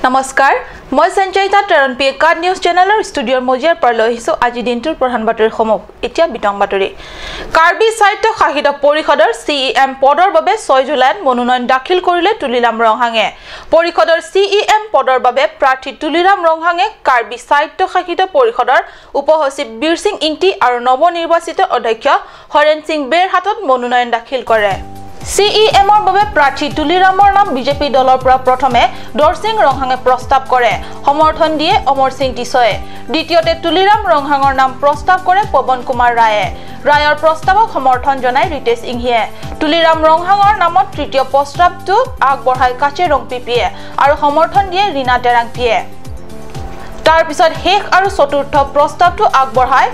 নমস্কাৰ মই Sanchayita টৰনপি card news চেনেলৰ ষ্টুডিঅ'ৰ মজিয়াৰ পৰা লৈ আহিছো আজি দিনটোৰ প্ৰধান বাতৰি সমূহ এতিয়া বিতং বাতৰি কাৰ্বি সাহিত্য শাসিত পৰিষদৰ CEM পদৰ বাবে 6 জুলাইত মনোনয়ন দাখিল কৰিলে তুলিৰাম ৰংহাঙে পৰিষদৰ CEM পদৰ বাবে প্ৰাৰ্থী তুলিৰাম ৰংহাঙে কাৰ্বি সাহিত্য শাসিত পৰিষদৰ উপসচিব বীৰ সিং ইংটি আৰু নৱনিৰ্বাচিত অধ্যক্ষ হৰেন সিং বেৰ হাতত মনোনয়ন দাখিল কৰে CEMৰ বাবে প্ৰাৰ্থী তুলিৰামৰ নাম বিজেপি দলৰ পৰা প্ৰথমে দৰসিং ৰংহাঙে প্ৰস্তাৱ কৰে সমৰ্থন দিয়ে অমৰ সিং টিছয়ে দ্বিতীয়তে তুলিৰাম ৰংহাঙৰ নাম প্ৰস্তাৱ কৰে পৱন কুমাৰ ৰায়ে ৰায়ৰ প্ৰস্তাৱক সমৰ্থন জনাই ৰিতেশ ইংহিয়ে তুলিৰাম ৰংহাঙৰ নামত তৃতীয় প্ৰস্তাৱটো আগবঢ়াই কাচেৰং পিপিয়ে আৰু সমৰ্থন দিয়ে ৰীনা টেৰাংপিয়ে তাৰ পিছত শেষ আৰু চতুৰ্থ প্ৰস্তাৱটো আগবঢ়াই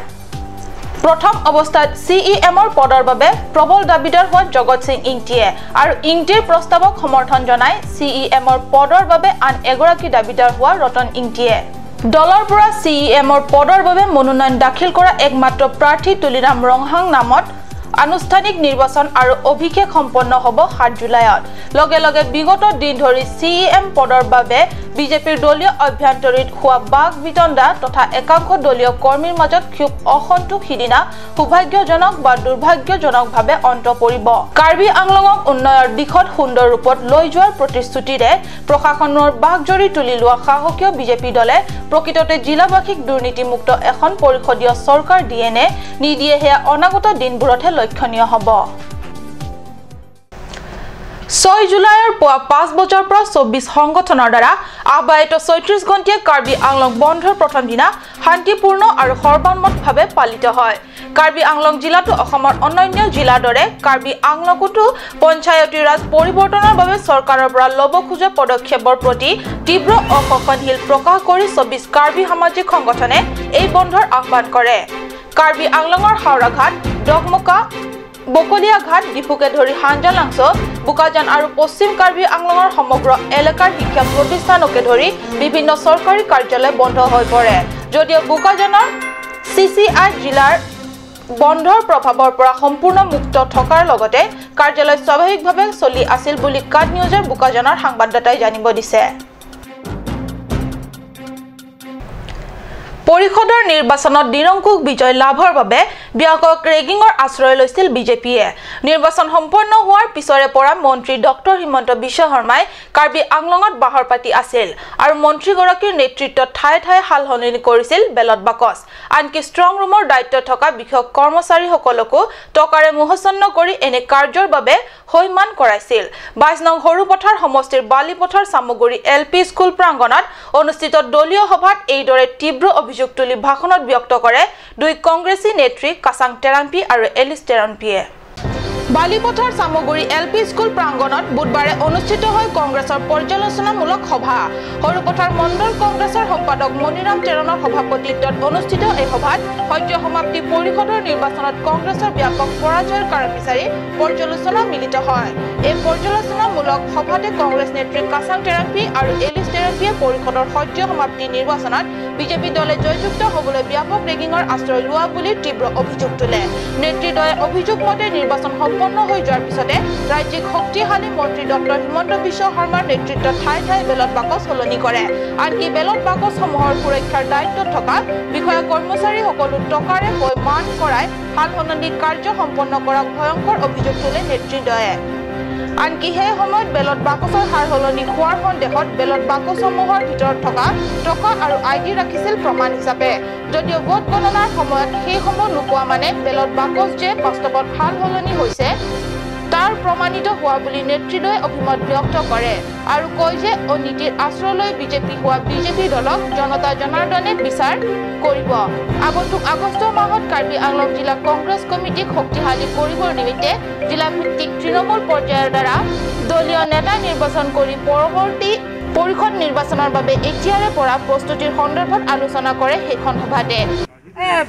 প্ৰথম অৱস্থাত CEMৰ পদৰ বাবে প্ৰবল দাবিদাৰ হোৱা জগত সিং ইংটিয়ে আৰু ইংটিৰ প্ৰস্তাৱক সমৰ্থন জনাই CEMৰ পদৰ বাবে আন এগৰাকী দাবিদাৰ হোৱা ৰতন ইংটিয়ে দলৰ পৰা CEMৰ পদৰ বাবে মনোনয়ন দাখিল কৰা একমাত্ৰ প্ৰাৰ্থী তুলিৰাম ৰংহাং নামত আনুষ্ঠানিক নিৰ্বাচন আৰু অভিষেক সম্পন্ন হ'ব 7 জুলাইত লগে লগে বিগত দিন ধৰি CEM পদৰ বাবে বিজেপিৰ দলীয় অভ্যন্তৰীত হোৱা বাগ বিতণ্ডা তথা একাংশ দলীয় কৰ্মীৰ মাজত খুব অসন্তোষ হিদিনা সৌভাগ্যজনক বা দুৰ্ভাগ্যজনকভাৱে অন্ত পৰিব কাৰ্বি আংলঙক উন্নয়নৰ দিশত সুন্দৰ ৰূপত লৈ যোৱাৰ প্ৰতিশ্ৰুতিৰে প্ৰশাসনৰ বাগজৰি তুলি লোৱা সাহসীয় বিজেপি দলে প্ৰকৃততে জিলাবাসীক দুৰ্নীতিমুক্ত এখন পৰিষদীয় চৰকাৰ দিয়ে নিদিয়ে হেয়া অনাগত দিনবোৰতহে লক্ষণীয় হ'ব 6 জুলাইৰ পুৱা 5 বজাৰ পৰা 24 সংগঠনৰ দ্বাৰা আহ্বায়িত 36 ঘণ্টীয়া কাৰ্বি আংলং বন্ধৰ প্ৰথম দিনা শান্তিপূৰ্ণ আৰু সৰ্বান্মতভাৱে পালিত হয় কাৰ্বি আংলং জিলাটো অসমৰ অন্যান্য জিলাৰ দৰে কাৰ্বি আংলঙতো পঞ্চায়তী ৰাজ পৰিৱৰ্তনৰ বাবে চৰকাৰৰ পৰা ল'ব খোজা পদক্ষেপৰ প্ৰতি তীব্ৰ অসহনশীল প্ৰকাশ কৰি 24 কাৰ্বি সামাজিক সংগঠনে এই বন্ধৰ আহ্বান কৰে কাৰ্বি আংলঙৰ হাওৰাঘাট ডগমকা বকলিয়া ঘাট ডিফুকে ধৰি হাঞ্জালাংছ বুকাজান আৰু পশ্চিম কাৰ্বি আংলঙৰ সমগ্ৰ এলেকাৰ শিক্ষা প্ৰতিষ্ঠানকে ধৰি বিভিন্ন চৰকাৰী কাৰ্যালয় বন্ধ হৈ পৰে যদিও বুকাজানৰ CCI জিলাৰ বন্ধৰ প্ৰভাৱৰ পৰা সম্পূৰ্ণ মুক্ত থকাৰ লগতে কাৰ্যালয় স্বাভাৱিকভাৱে চলি আছিল বুলি কাৰ্ড নিউজৰ বুকাজানৰ সংবাদদাতাই জানিব দিছে পৰিষদৰ নিৰ্বাচনত নিৰংকুশ বিজয় লাভৰ বাবে ব্যাপক ৰেগিঙৰ আশ্ৰয় লৈছিল বিজেপিয়ে নিৰ্বাচন সম্পন্ন হোৱাৰ পিছৰে পৰা মন্ত্ৰী ডক্টৰ হিমন্ত বিশ্ব শৰ্মাই কাৰ্বি আংলঙত বাহৰ পাতি আছিল আৰু মন্ত্ৰীগৰাকীৰ নেতৃত্বত ঠায়ে ঠায়ে হালসলনি কৰিছিল বেলট বাকচ আনকি ষ্ট্ৰং ৰুমৰ দায়িত্ব থকা বিষয়ক কৰ্মচাৰীসকলকো টকাৰে মোহচন্ন কৰি এনে কাৰ্যৰ বাবে হৈমান কৰাইছিল 22 নং হৰুপথাৰ সমষ্টিৰ বালিপথাৰ সামগুৰি LP স্কুল প্ৰাংগণত অনুষ্ঠিত দলীয় সভাত এইদৰে তীব্ৰ অভিযোগ তুলি ভাষণত ব্যক্ত কৰে দুই কংগ্ৰেছী নেত্ৰী কাচাং টেৰাম্পি আৰু Alice টেৰাম্পিয়ে Balipathar Samaguri LP school প্ৰাংগণত বুধবাৰে অনুষ্ঠিত হয় কংগ্ৰেছৰ পৰ্যালোচনামূলক সভা হৰুপথাৰ মণ্ডল কংগ্ৰেছৰ সম্পাদক মনিৰাম টেৰণৰ সভাপতিত্বত অনুষ্ঠিত এই সভাত সদ্য সমাপ্তি পৰিষদৰ নিৰ্বাচনত কংগ্ৰেছৰ ব্যাপক পৰাজয়ৰ কাৰণ বিচাৰি পৰ্যালোচনা মিলিত হয় এই পৰ্যালোচনামূলক সভাতে কংগ্ৰেছ নেত্ৰী কাচাং টেৰাম্পি আৰু এলিছ টেৰাম্পিয়ে পৰিষদৰ সদ্য সমাপ্তি নিৰ্বাচনত বিজেপি দলে জয়যুক্ত হ'বলৈ ব্যাপক ৰেগিঙৰ আশ্ৰয় লোৱা বুলি তীব্ৰ অভিযোগ তোলে নেতৃত্বই অভিযোগ মতে নিৰ্বাচন সম্পন্ন হৈ যোৱাৰ পিছতে ৰাজ্যিক শক্তিশালী মন্ত্ৰী ডক্টৰ হিমন্ত বিশ্ব শৰ্মাৰ নেতৃত্বত ঠায়ে ঠায়ে বেলট বাকচ সলনি কৰে আনকি বেলট বাকচসমূহৰ সুৰক্ষাৰ দায়িত্বত থকা বিষয়া কৰ্মচাৰী সকলো টকাৰে মান কৰাই সালসলনি কাৰ্য সম্পন্ন কৰা ভয়ংকৰ অভিযোগ তোলে নেতৃত্বয়ে আনকি সেই সময়ত বেলট বাকচৰ সালসলনি হোৱাৰ সন্দেহত বেলট বাকচসমূহৰ ভিতৰত থকা টকা আৰু ID ৰাখিছিল প্ৰমাণ হিচাপে যদিও ভোট গণনাৰ সময়ত সেই সময় নোপোৱা মানে বেলট বাকচ যে বাস্তৱত সালসলনি হৈছে তাৰ প্ৰমাণিত হোৱা বুলি নেতৃত্বই অভিমত ব্যক্ত কৰে আৰু কয় যে অনীতিৰ আশ্ৰয় লৈ বিজেপি দলক জনতা জনাৰ্দনে বিচাৰ কৰিব আগন্তুক আগষ্ট মাহত কাৰ্বি আংলং জিলা কংগ্ৰেছ কমিটিক শক্তিশালী কৰিবৰ নিমিত্তে জিলা ভিত্তিক তৃণমূল পৰ্যায়ৰ দ্বাৰা দলীয় নেতা নিৰ্বাচন কৰি পৰৱৰ্তী পৰিষদ নিৰ্বাচনৰ বাবে এতিয়াৰে পৰা প্ৰস্তুতিৰ সন্দৰ্ভত আলোচনা কৰে সেইখন সভাতে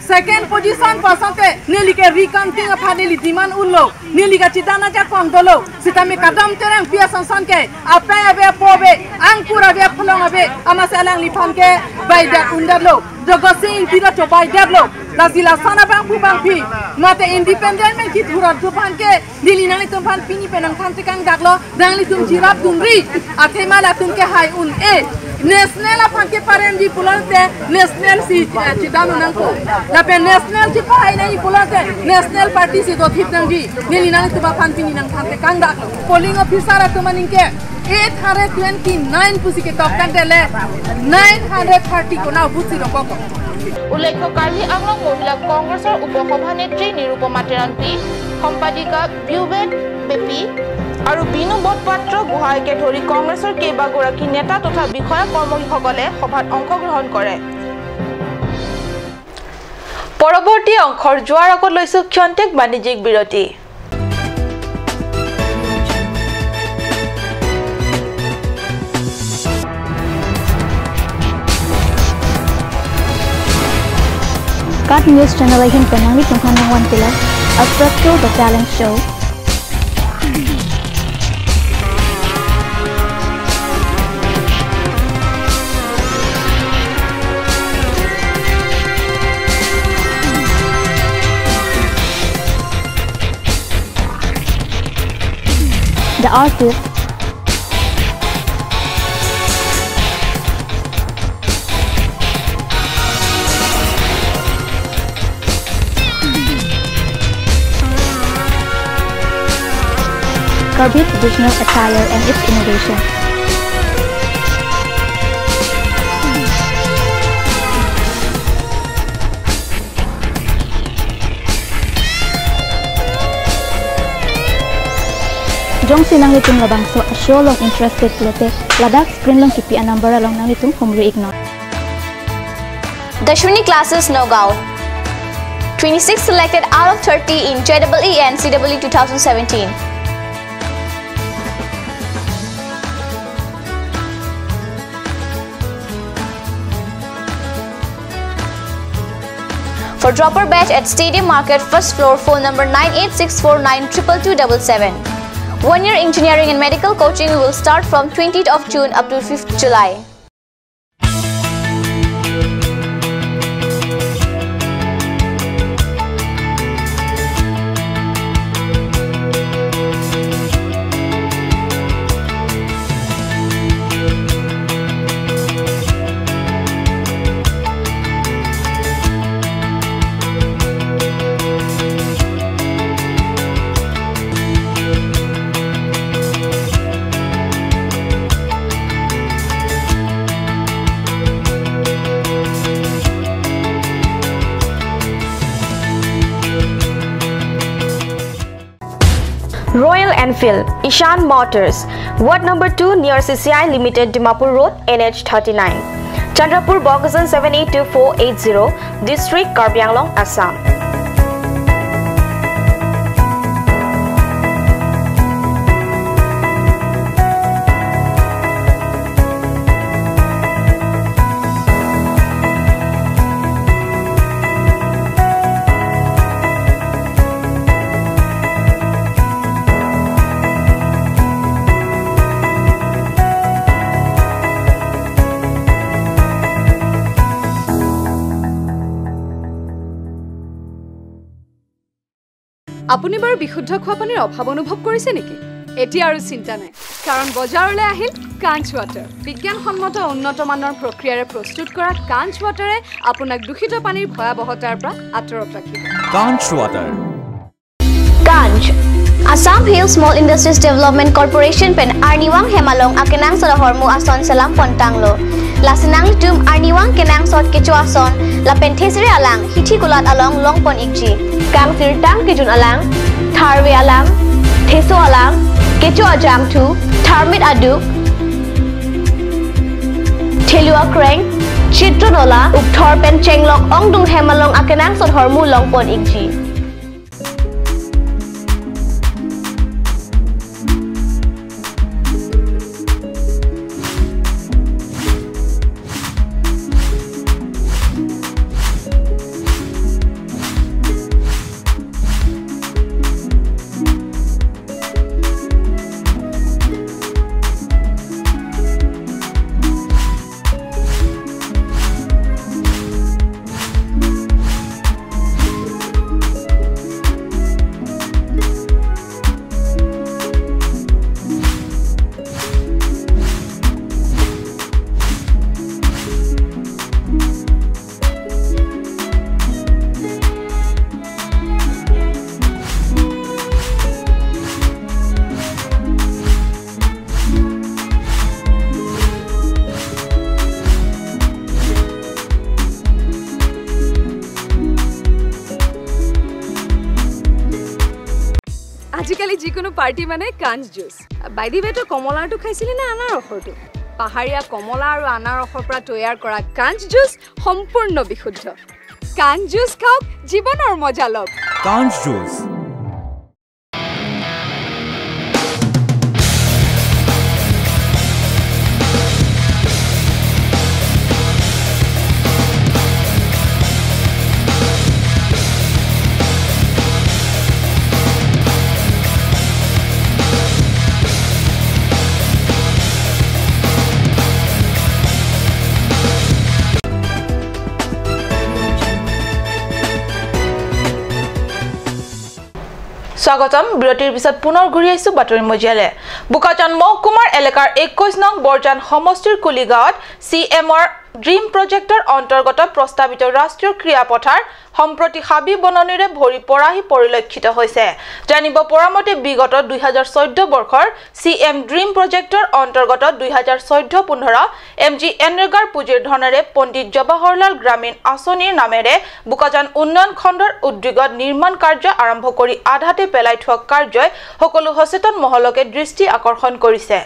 Second position pasante nelike recounting phadeli diman ullo nelika chitana ja kondolo sitami kadam terang pia sansan ke apa abe pobe angpura be phulong abe amasalang lipanke baida undalo jogosing tira chobai deblo lazila sana bang pubang pi mate independent men ki thura tupan ke dilinani tumpan pini penang khantikang daklo dangli tum jirap tumri athema la tum ke hai un e national apa ke paren di pulang te national si cidanu nangko lape national ci pai nai pulang te national party si do thip nang di neli nang tu ba pan pini nang thate kangda polling officer atu maningke 829 pusi ke top kan tele 930 ko na busi ro ko উল্লেখ্য কাৰ্বি আংলং মহিলা কংগ্ৰেছৰ উপসভানেত্ৰী নিৰুপমা টেৰাংপি সম্পাদিকা বিউবেট বেপি আৰু বিনু বটপাত্ৰ গুহাইকে ধৰি কংগ্ৰেছৰ কেইবাগৰাকী নেতা তথা বিষয়া কৰ্মীসকলে সভাত অংশগ্ৰহণ কৰে পৰৱৰ্তী অংশৰ যোৱাৰ আগত লৈছো ক্ষন্তেক বাণিজ্যিক বিৰতি Cut News Channel again penangi tungkana one pillar, a structural the talent show. The artist. Karbi traditional attire and its innovation. Jong sinang litung labang so a show long interested lete ladak screen long kipi a number along nang litung humri ignore. Dashwini classes Nogao. 26 selected out of 30 in JEE and CEE 2017. For dropper batch at Stadium Market, first floor, phone number 9864922277. 1 year engineering and medical coaching will start from 20th of June up to 5th July. Royal Enfield, Ishan Motors, Ward number 2 near CCI Limited, Dimapur Road, NH 39. Chandrapur, Bogasan 782480, District, Karbi Anglong, Assam. আপুনি বাৰু বিশুদ্ধ খোৱা পানীৰ অভাৱ অনুভৱ কৰিছে নেকি? এতিয়া আৰু চিন্তা নাই, কাৰণ বজাৰলৈ আহিল কাঞ্চ ৱাটাৰ। বিজ্ঞানসন্মত উন্নত মানৰ প্ৰক্ৰিয়াৰে প্ৰস্তুত কৰা কাঞ্চ ৱাটাৰে আপোনাক দূষিত পানীৰ ভয়াৱহতাৰ পৰা আঁতৰত ৰাখিব। কাঞ্চ water. Kanch, Assam Hill Small Industries Development Corporation pen Arniwang Hemalong akenang sa hormu ason salam pontanglo. Lasinang litum Arniwang kenang sot kecho ason la penthesire alang hithi kulat along longpon ikji. Kang tirtang kijun alang, tharwe alang, theso alang, kecho ajam thu, tharmit adu, thelua kreng, chitronola, ukthor pen chenglok ongdung Hemalong akenang sot hormu longpon ikji. Party মানে কাঞ্চ juice বাইদি বেটো কমলাটো খাইছিলি না আনাৰসৰটো পাহাৰীয়া কমলা আৰু আনাৰসৰ পৰা তৈয়াৰ কৰা কাঞ্চ juice সম্পূৰ্ণ বিশুদ্ধ কাঞ্চ জুচ খাওক জীৱনৰ মজা লওক কাঞ্চ জুচ স্বাগতম বিৰতিৰ পিছত পুনৰ ঘূৰি আহিছো বাতৰি মজিয়ালে বুকাজান মহকুমাৰ এলেকাৰ 21 নং বৰজান সমষ্টিৰ কুলিগাঁৱত সিএমৰ ড্ৰিম প্ৰজেক্টৰ অন্তৰ্গত প্ৰস্তাৱিত ৰাষ্ট্ৰীয় ক্ৰীড়া পথাৰ সম্প্ৰতি হাবি বননিৰে ভৰি পৰাহি পৰিলক্ষিত হৈছে জানিব পৰামতে বিগত 2014 বৰ্ষৰ সিএম ড্ৰিম প্ৰজেক্টৰ অন্তৰ্গত 2014-15 এমজি এনৰেগাৰ পুঁজিৰ ধনেৰে পণ্ডিত জৱাহৰলাল গ্ৰামীণ আঁচনিৰ নামেৰে বুকাজান উন্নয়ন খণ্ডৰ উদ্যোগত নিৰ্মাণ কাৰ্য আৰম্ভ কৰি আধাতে পেলাই থোৱা কাৰ্যই সকলো সচেতন মহলকে দৃষ্টি আকৰ্ষণ কৰিছে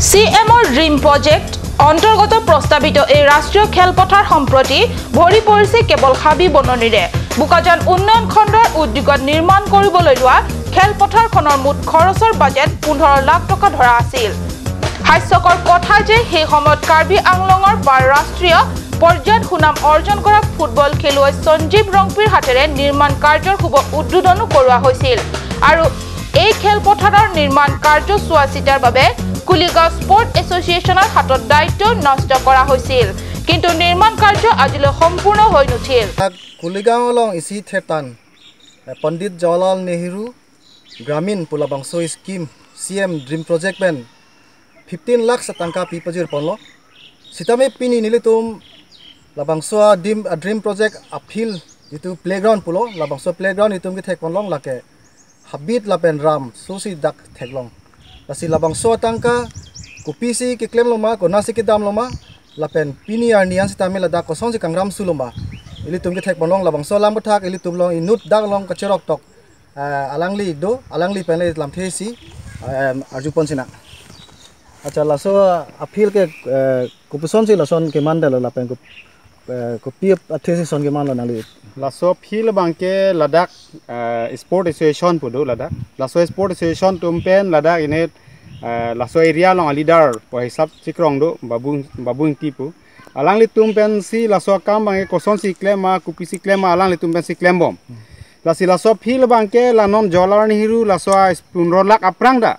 সিএমৰ ড্ৰিম প্ৰজেক্ট অন্তৰ্গত প্ৰস্তাৱিত এই ৰাষ্ট্ৰীয় খেলপথাৰ সম্প্ৰতি ভৰি পৰিছে কেৱল হাবি বননিৰে বুকাজান উন্নয়ন খণ্ডৰ উদ্যোগত নিৰ্মাণ কৰিবলৈ লোৱা খেলপথাৰখনৰ মুঠ খৰচৰ বাজেট 15 লাখ টকা ধৰা আছিল হাস্যকৰ কথা যে সেই সময়ত কাৰ্বি আংলঙৰ ৰাষ্ট্ৰীয় পৰ্যায়ত সুনাম অৰ্জন কৰা ফুটবল খেলুৱৈ সঞ্জীৱ ৰংপিৰ হাতেৰে নিৰ্মাণ কাৰ্যৰ শুভ উদ্বোধনো কৰোৱা হৈছিল আৰু এই খেলপথাৰৰ নিৰ্মাণ কাৰ্য চোৱাচিতাৰ বাবে কুলিগাঁও স্পৰ্ট এছ'চিয়েশ্যনৰ হাতত দায়িত্ব নষ্ট কৰা হৈছিল কিন্তু নিৰ্মাণ কাৰ্য আজিলৈ সম্পূৰ্ণ হৈ নুঠিল কুলিগাঁও লং ইসি থেতান পণ্ডিত জৱাহৰলাল নেহৰু গ্ৰামীণ পুলাবংশ স্কিম সিএম ড্ৰিম প্ৰজেক্ট পেন 15 লাখ টকা পিপজিৰ পল সিতামে পিনি নিলিতুম লাবংশা ড্ৰিম প্ৰজেক্ট আফিল ইটো প্লেগ্ৰাউণ্ড পুলো লাবংশ প্লেগ্ৰাউণ্ড ইতুম কি থেক পলং লাকে হাবিত লাপেন ৰাম সুসি দাক থেকলং Lasi labang so tangka kupisi ki klem loma ko nasi ki dam loma lapen pini arnian si tamil da ko song si kangram suloma ili tum ki thek bonong labang so lam thak ili tum long inut dak long ka cherok tok alangli penle lam thesi arju ponsina acha laso apil ke kupuson si lason ke mandala lapen ko pi athesi son ke man lanali laso phil bangke ladak sport association pudu ladak laso sport association tumpen ladak ine laso area long leader po hisab sikrong do babung tipu alangli tumpen si laso kam bangke koson si klema kupisi klema alangli tumpen si klembom laso phil bangke lanon jolar nihiru laso 15 lakh aprang da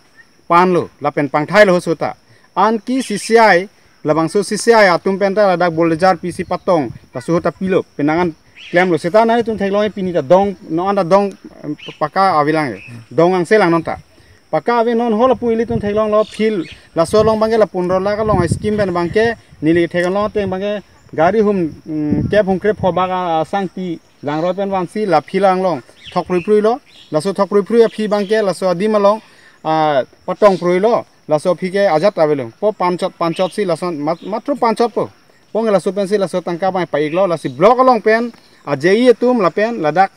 panlo lapen pangthai lo sota an ki CCI labangso CCI atum penta ladak boljar PC patong laso ta pilo penangan klaim lo seta nai tun thailong pini ta dong no anda dong paka avilang dong ang selang nonta paka ave non hol puili tun thailong lo phil la solong bange la 15 lakh long scheme ben bangke nili thailong te bange gari hum ke phungkre phoba sangti langro pen wansi la philang long thokprui prui lo la so thokprui prui phi bangke la so adimalong patong prui lo la so phi ke ajat avelong po panchot si la son matro panchot po pong la so pen si la so tangka bai paik lo la si block long pen ajei tum lapen ladak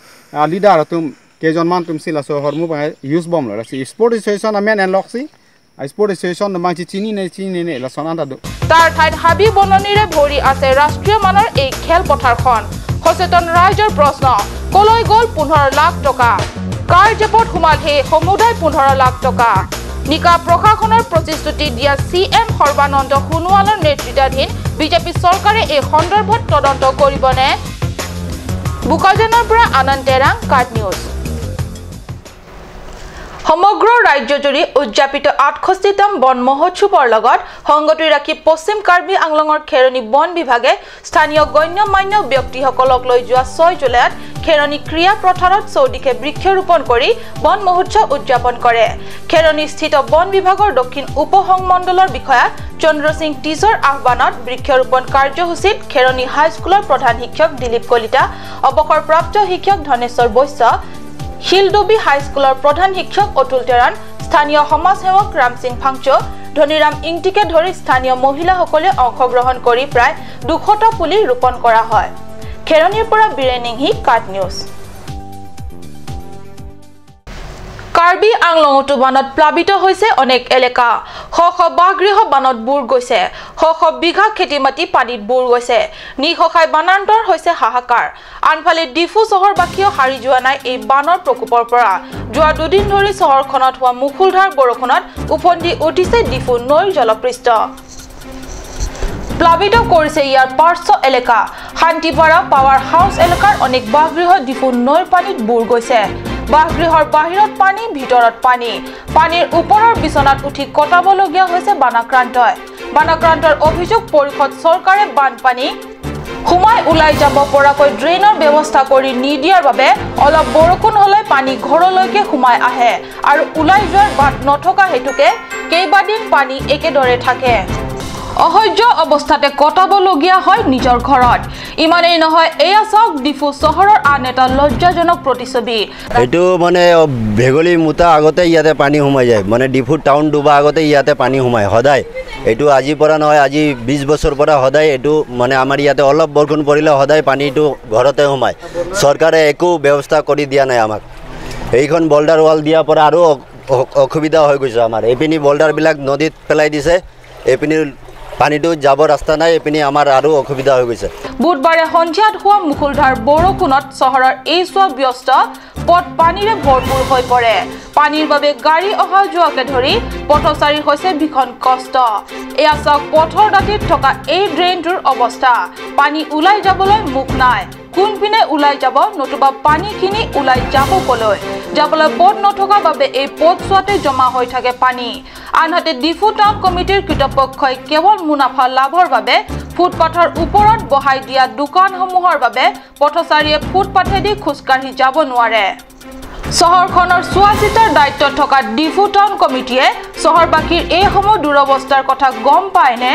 leader tum kejonman tum sila so hormu ba use bomb la si sport association amen and loxi sport association na manchi chini ne la sonanda do tar thait habi bononire bhori ase rashtriya manor ei khel potharkhon সচেতন ৰাইজৰ প্ৰশ্ন কলৈ গল 15 লাখ টকা কাৰ জেপত হুমাল হে সমুদায় 15 লাখ টকা নিকা প্ৰশাসনৰ প্ৰতিশ্ৰুতি দিয়া সিএম সৰ্বানন্দ সোণোৱালৰ নেতৃত্বাধীন বিজেপি চৰকাৰে এই সন্দৰ্ভত তদন্ত কৰিবনে বুকাজানৰ পৰা আনন্দ তেৰাং কাট নিউজ সমগ্ৰ ৰাজ্যজুৰি উদযাপিত 68তম বন মহোৎসৱৰ লগত সংগতি ৰাখি পশ্চিম কাৰ্বি আংলঙৰ খেৰণী বন বিভাগে স্থানীয় গণ্যমান্য ব্যক্তিসকলক লৈ যোৱা 6 জুলাইত খেৰণী ক্ৰিয়া পথাৰত চৌদিশে বৃক্ষৰোপণ কৰি বন মহোৎসৱ উদযাপন কৰে খেৰণীস্থিত বন বিভাগৰ দক্ষিণ উপসংমণ্ডলৰ বিষয়া চন্দ্ৰ সিং টিজৰ আহ্বানত বৃক্ষৰোপণ কাৰ্যসূচীত খেৰণী হাইস্কুলৰ প্ৰধান শিক্ষক দিলীপ কলিতা অৱসৰপ্ৰাপ্ত শিক্ষক ধনেশ্বৰ বৈশ্য হিলডবি হাইস্কুলৰ প্ৰধান শিক্ষক অতুল তেৰান স্থানীয় সমাজসেৱক ৰাম সিং ফাংচো ধনিৰাম ইংটিকে ধৰি স্থানীয় মহিলাসকলে অংশগ্ৰহণ কৰি প্ৰায় 200টা পুলি ৰোপণ কৰা হয় খেৰণীৰ পৰা বিৰেনিংহি কাট নিউজ কাৰ্বি আংলঙতো বানত প্লাবিত হৈছে অনেক এলেকা শ বাগৃহ বানত বুৰ গৈছে শ বিঘা খেতি মাটি পানীত বুৰ গৈছে নিহখাই বানান্তৰ হৈছে হাহাকাৰ আনফালে ডিফু চহৰবাসীও হাৰি যোৱা নাই এই বানৰ প্ৰকোপৰ পৰা যোৱা দুদিন ধৰি চহৰখনত হোৱা মুখুলধাৰ বৰষুণত উফন্দি উঠিছে ডিফু নৈৰ জলপৃষ্ঠ প্লাবিত কৰিছে ইয়াৰ পাৰ্শ্ব এলেকা শান্তিপাৰা পাৱাৰ হাউচ এলেকাৰ অনেক বাগৃহ ডিফু নৈৰ পানীত বুৰ গৈছে বাগৃহৰ বাহিৰত পানী ভিতৰত পানী পানীৰ ওপৰৰ বিছনাত উঠি কটাবলগীয়া হৈছে বানাক্ৰান্তৰ অভিযোগ পৰিষদ চৰকাৰে বানপানী হুমাই উলাই যাব পৰাকৈ ড্ৰেইনৰ ব্যৱস্থা কৰি নিদিয়াৰ বাবে অলপ বৰষুণ হলে পানী ঘৰলৈকে হুমাই আহে আৰু উলাই যোৱাৰ বাট নথকা হেতুকে কেইবাদিন পানী একেদৰে থাকে অহৈৰ্য অৱস্থাতে কটাবলগীয়া হয় নিজৰ ঘৰত ইমানেই নহয় এয়া চাওক ডিফু চহৰৰ আন এটা লজ্জাজনক প্ৰতিছবি এইটো মানে ভেগলি মুতা আগতে ইয়াতে পানী হুমাই যায় মানে ডিফু টাউন ডুবা আগতে ইয়াতে পানী হুমাই সদায় এইটো আজি পৰা নহয় আজি 20 বছৰ পৰা সদায় এইটো মানে আমাৰ ইয়াতে অলপ বৰষুণ পৰিলে সদায় পানীটো ঘৰতে হুমাই চৰকাৰে একো ব্যৱস্থা কৰি দিয়া নাই আমাক এইখন বল্ডাৰ ৱাল দিয়াৰ পৰা আৰু অসুবিধা হৈ গৈছে আমাৰ এইপিনি বল্ডাৰবিলাক নদীত পেলাই দিছে এইপিনি পানীটো যাব ৰাস্তা নাই এপিনি আমাৰ আৰু অসুবিধা হৈ গৈছে বুধবাৰে সন্ধিয়াত হোৱা মুখুলধাৰ বৰষুণত চহৰৰ এই চোৱা ব্যস্ত পথ পানীৰে ভৰপূৰ হৈ পৰে পানীৰ বাবে গাড়ী অহা যোৱাকে ধৰি পথচাৰীৰ হৈছে ভীষণ কষ্ট এয়া চাওক পথৰ দাঁতিত থকা এই ড্ৰেইনটোৰ অৱস্থা পানী ওলাই যাবলৈ মুখ নাই কোনপিনে ওলাই যাব নতুবা পানীখিনি ওলাই যাব কলৈ যাবলৈ পথ নথকা বাবে এই পথছোৱাতে জমা হৈ থাকে পানী আনহাতে ডিফু টাউন কমিটিৰ কৃতপক্ষই কেৱল মুনাফা লাভৰ বাবে ফুটপাথৰ ওপৰত বহাই দিয়া দোকানসমূহৰ বাবে পথচাৰীয়ে ফুটপাথেদি খোজকাঢ়ি যাব নোৱাৰে চহৰখনৰ চোৱাচিতাৰ দায়িত্বত থকা ডিফু টাউন কমিটিয়ে চহৰবাসীৰ এই সমূহ দুৰৱস্থাৰ কথা গম পায়নে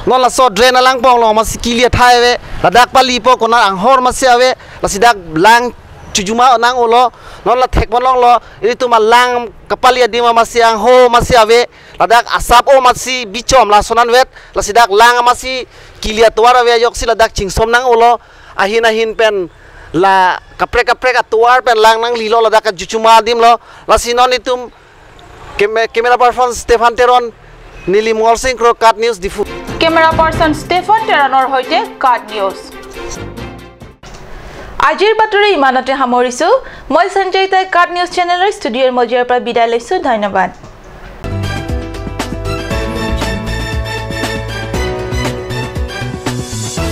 Nola so drain alang pong lo mas kilia thaiwe ladak pali po kona anghor masiawe lasidak lang chujuma nang ulo nola thek bolong lo itu malang kapali adima masiang ho masiawe ladak asap o masi bichom la sonan wet lasidak lang masi kilia tuara we yok si ladak chingsom nang ulo ahin pen la kapre atuar pen lang nang lilo ladak juchuma dim lo lasinon itum camera person Stefan Teron Nili Molsing Crow Cut News Difu Camera person Stefan Teranor hoite Cut News Ajir bature imanate hamorisu moi Sanjay tai Cut News channel studio mojir pra bidai laisu dhanyabad